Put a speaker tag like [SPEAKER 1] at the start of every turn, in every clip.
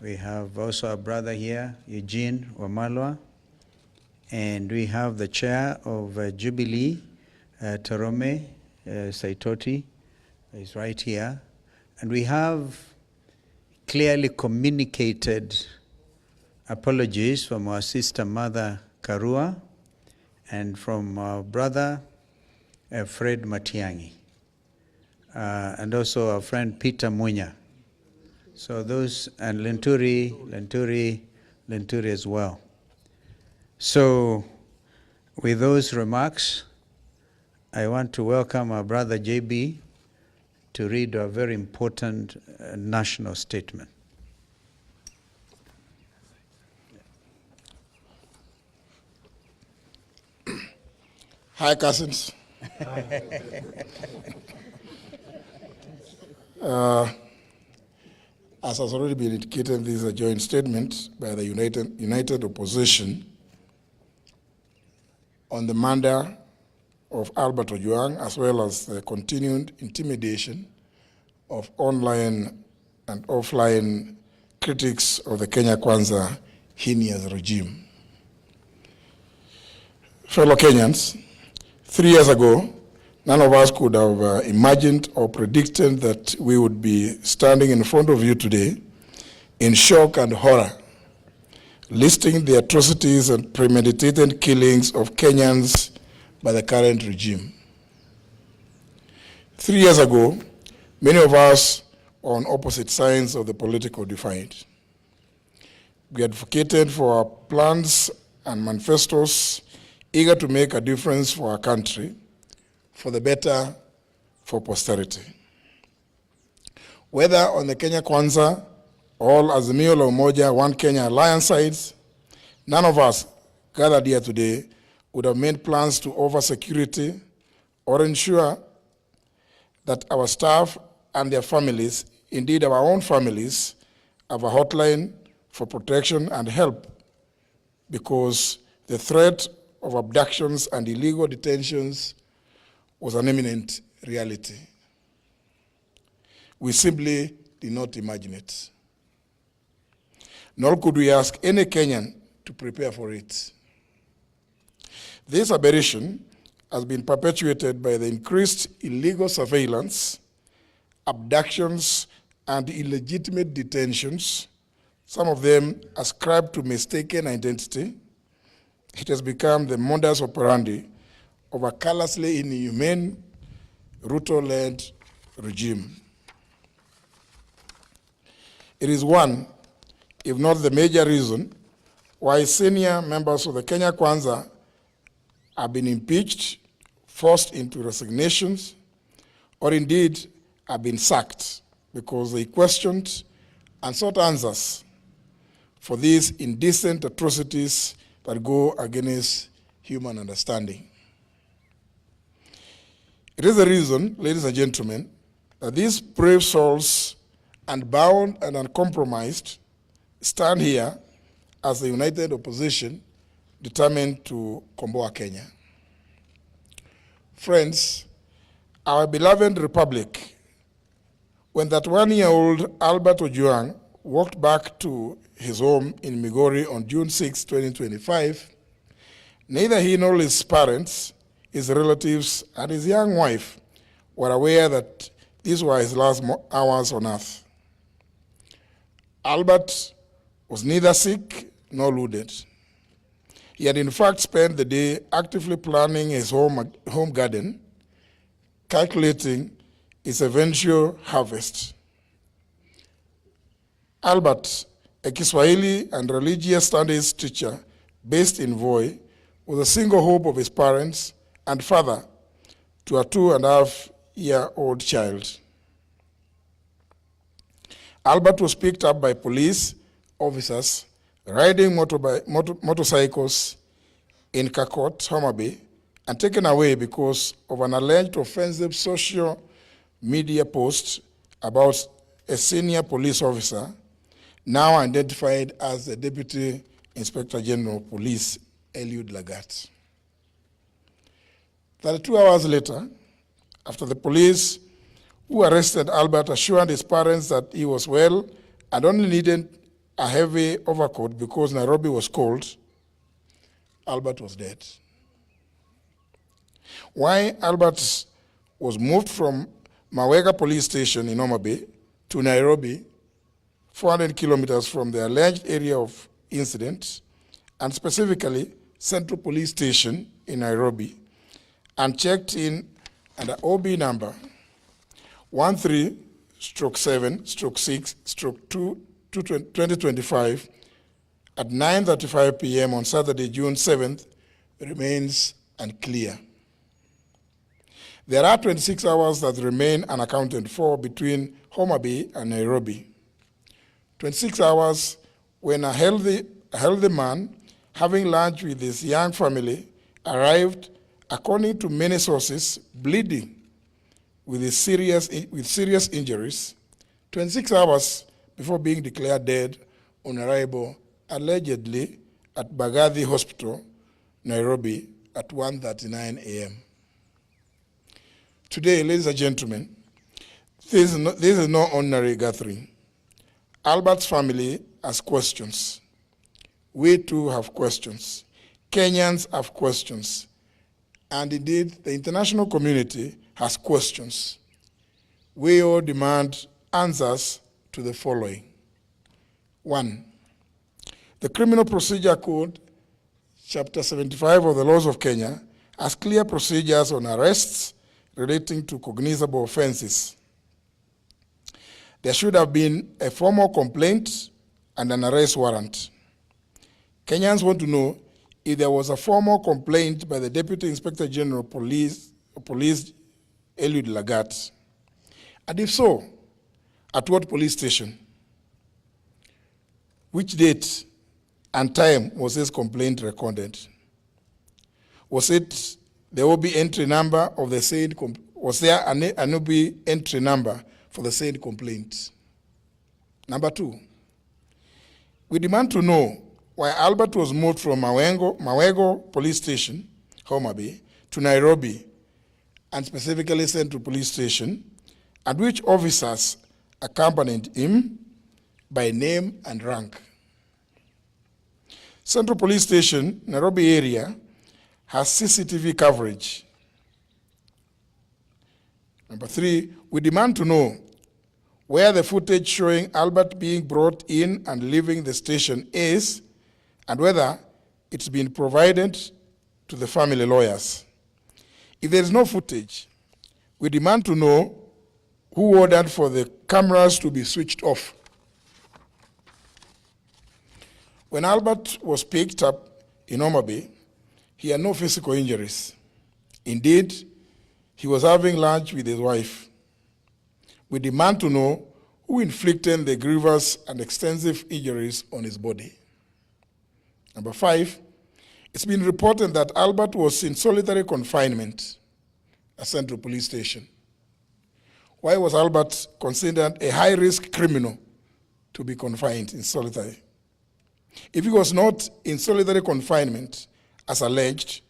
[SPEAKER 1] We have also a brother here, Eugene Wamalwa. And we have the chair of Jubilee, Tarome Saitoti, is right here. And we have clearly communicated apologies from our sister Mother Karua and from our brother Fred Matiangi, and also our friend Peter Munya. So those, and Lenturi as well. So with those remarks, I want to welcome our brother JB to read a very important national statement.
[SPEAKER 2] Hi, cousins. As has already been indicated, this is a joint statement by the United Opposition on the murder of Albert Ojwang, as well as the continued intimidation of online and offline critics of the Kenya Kwanza heinous regime. Fellow Kenyans, 3 years ago, none of us could have imagined or predicted that we would be standing in front of you today in shock and horror, listing the atrocities and premeditated killings of Kenyans by the current regime. 3 years ago, many of us were on opposite sides of the political divide. We advocated for our plans and manifestos, eager to make a difference for our country, for the better, for posterity. Whether on the Kenya Kwanza or Azimio la Umoja, One Kenya Alliance sides, none of us gathered here today would have made plans to offer security or ensure that our staff and their families, indeed our own families, have a hotline for protection and help, because the threat of abductions and illegal detentions was an imminent reality. We simply did not imagine it. Nor could we ask any Kenyan to prepare for it. This aberration has been perpetuated by the increased illegal surveillance, abductions, and illegitimate detentions, some of them ascribed to mistaken identity. It has become the modus operandi of a callously inhumane, Ruto-led regime. It is one, if not the major reason, why senior members of the Kenya Kwanza have been impeached, forced into resignations, or indeed have been sacked because they questioned and sought answers for these indecent atrocities that go against human understanding. It is the reason, ladies and gentlemen, that these brave souls, unbound and uncompromised, stand here as the united opposition determined to komboa Kenya. Friends, our beloved republic, when that 1-year-old Albert Ojwang walked back to his home in Migori on June 6, 2025, neither he nor his parents, his relatives, and his young wife were aware that these were his last hours on earth. Albert was neither sick nor wounded. He had in fact spent the day actively planning his home garden, calculating its eventual harvest. Albert, a Kiswahili and religious studies teacher based in Voi, was a single hope of his parents and father to a 2.5-year-old child. Albert was picked up by police officers riding motorcycles in Kakot, Homa Bay, and taken away because of an alleged offensive social media post about a senior police officer, now identified as the Deputy Inspector General of Police, Eliud Lagat. 32 hours later, after the police who arrested Albert assured his parents that he was well and only needed a heavy overcoat because Nairobi was cold, Albert was dead. Why Albert was moved from Mawega police station in Homa Bay to Nairobi, 400 kilometers from the alleged area of incident, and specifically Central Police Station in Nairobi, and checked in under OB number 13/7/6/2025 at 9:35 p.m. on Saturday, June 7th, remains unclear. There are 26 hours that remain unaccounted for between Homa Bay and Nairobi. 26 hours when a healthy man, having lunch with his young family, arrived, according to many sources, bleeding with serious injuries, 26 hours before being declared dead on arrival, allegedly at Bagathi Hospital, Nairobi, at 1:39 a.m. Today, ladies and gentlemen, this is no ordinary gathering. Albert's family has questions. We too have questions. Kenyans have questions. And indeed, the international community has questions. We all demand answers to the following. 1, the Criminal Procedure Code, Chapter 75 of the Laws of Kenya, has clear procedures on arrests relating to cognizable offenses. There should have been a formal complaint and an arrest warrant. Kenyans want to know if there was a formal complaint by the Deputy Inspector General of Police Eliud Lagat, and if so, at what police station? Which date and time was this complaint recorded? Was it the OB entry number of the said was there an OB entry number for the said complaint? Number 2, we demand to know why Albert was moved from Mawego Police Station, Homa Bay, to Nairobi, and specifically Central Police Station, and which officers accompanied him by name and rank. Central Police Station, Nairobi area, has CCTV coverage. Number 3, we demand to know where the footage showing Albert being brought in and leaving the station is, and whether it's been provided to the family lawyers. If there is no footage, we demand to know who ordered for the cameras to be switched off. When Albert was picked up in Homa Bay, he had no physical injuries. Indeed, he was having lunch with his wife. We demand to know who inflicted the grievous and extensive injuries on his body. Number 5, it's been reported that Albert was in solitary confinement at Central Police Station. Why was Albert considered a high-risk criminal to be confined in solitary? If he was not in solitary confinement, as alleged,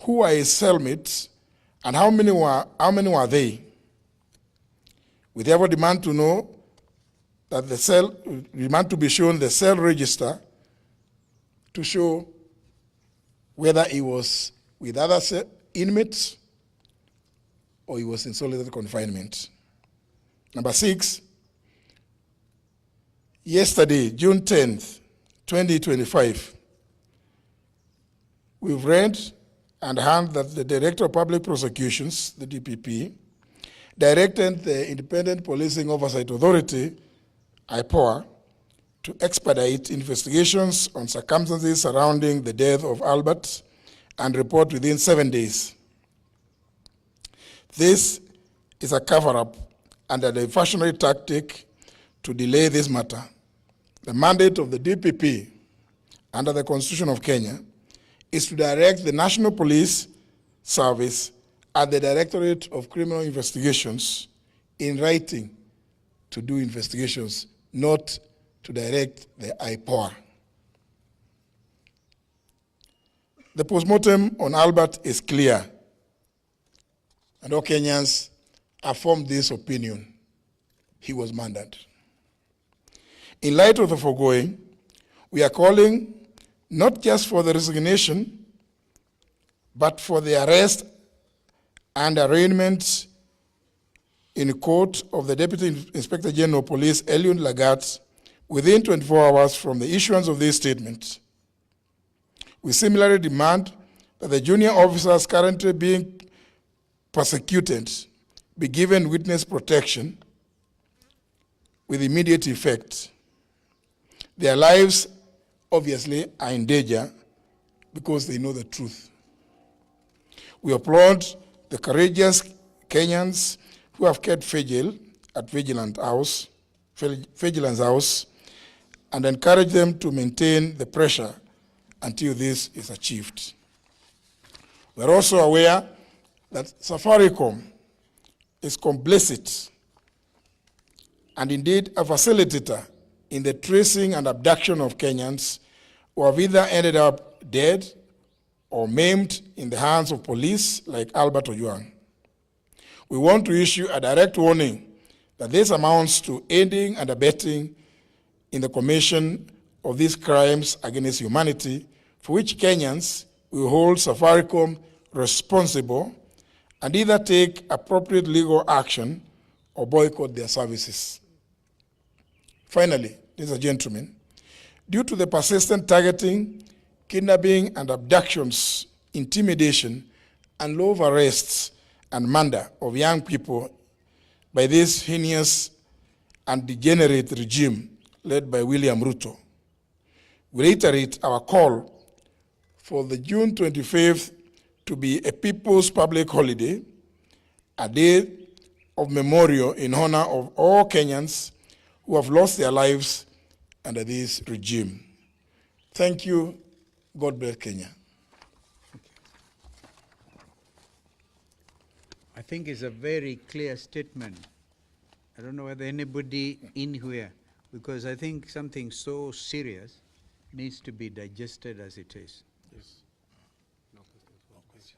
[SPEAKER 2] who are his cellmates and how many were they? We therefore demand to know that demand to be shown the cell register to show whether he was with other inmates or he was in solitary confinement. Number 6, yesterday, June 10th, 2025, we've read and heard that the Director of Public Prosecutions, the DPP, directed the Independent Policing Oversight Authority, IPOA, to expedite investigations on circumstances surrounding the death of Albert and report within 7 days. This is a cover-up and a diversionary tactic to delay this matter. The mandate of the DPP under the Constitution of Kenya is to direct the National Police Service and the Directorate of Criminal Investigations in writing to do investigations, not to direct the IPOA. The postmortem on Albert is clear, and all Kenyans have formed this opinion. He was murdered. In light of the foregoing, we are calling not just for the resignation, but for the arrest and arraignment in court of the Deputy Inspector General of Police, Eliud Lagat, within 24 hours from the issuance of this statement. We similarly demand that the junior officers currently being persecuted be given witness protection with immediate effect. Their lives obviously are in danger because they know the truth. We applaud the courageous Kenyans who have kept vigil at Vigilance House and encourage them to maintain the pressure until this is achieved. We are also aware that Safaricom is complicit and indeed a facilitator in the tracing and abduction of Kenyans who have either ended up dead or maimed in the hands of police like Albert Ojwang. We want to issue a direct warning that this amounts to aiding and abetting in the commission of these crimes against humanity, for which Kenyans will hold Safaricom responsible and either take appropriate legal action or boycott their services. Finally, ladies and gentlemen, due to the persistent targeting, kidnapping and abductions, intimidation, and love arrests and murder of young people by this heinous and degenerate regime led by William Ruto, we reiterate our call for the June 25th to be a people's public holiday, a day of memorial in honor of all Kenyans who have lost their lives under this regime. Thank you. God bless Kenya.
[SPEAKER 1] I think it's a very clear statement. I don't know whether anybody in here, because I think something so serious needs to be digested as it is.
[SPEAKER 2] Yes.
[SPEAKER 1] No questions.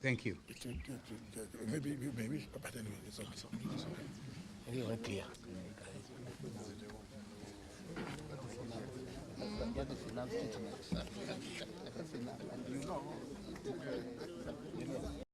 [SPEAKER 1] Thank you.
[SPEAKER 2] Maybe, but anyway, it's okay.
[SPEAKER 3] Anyway, clear.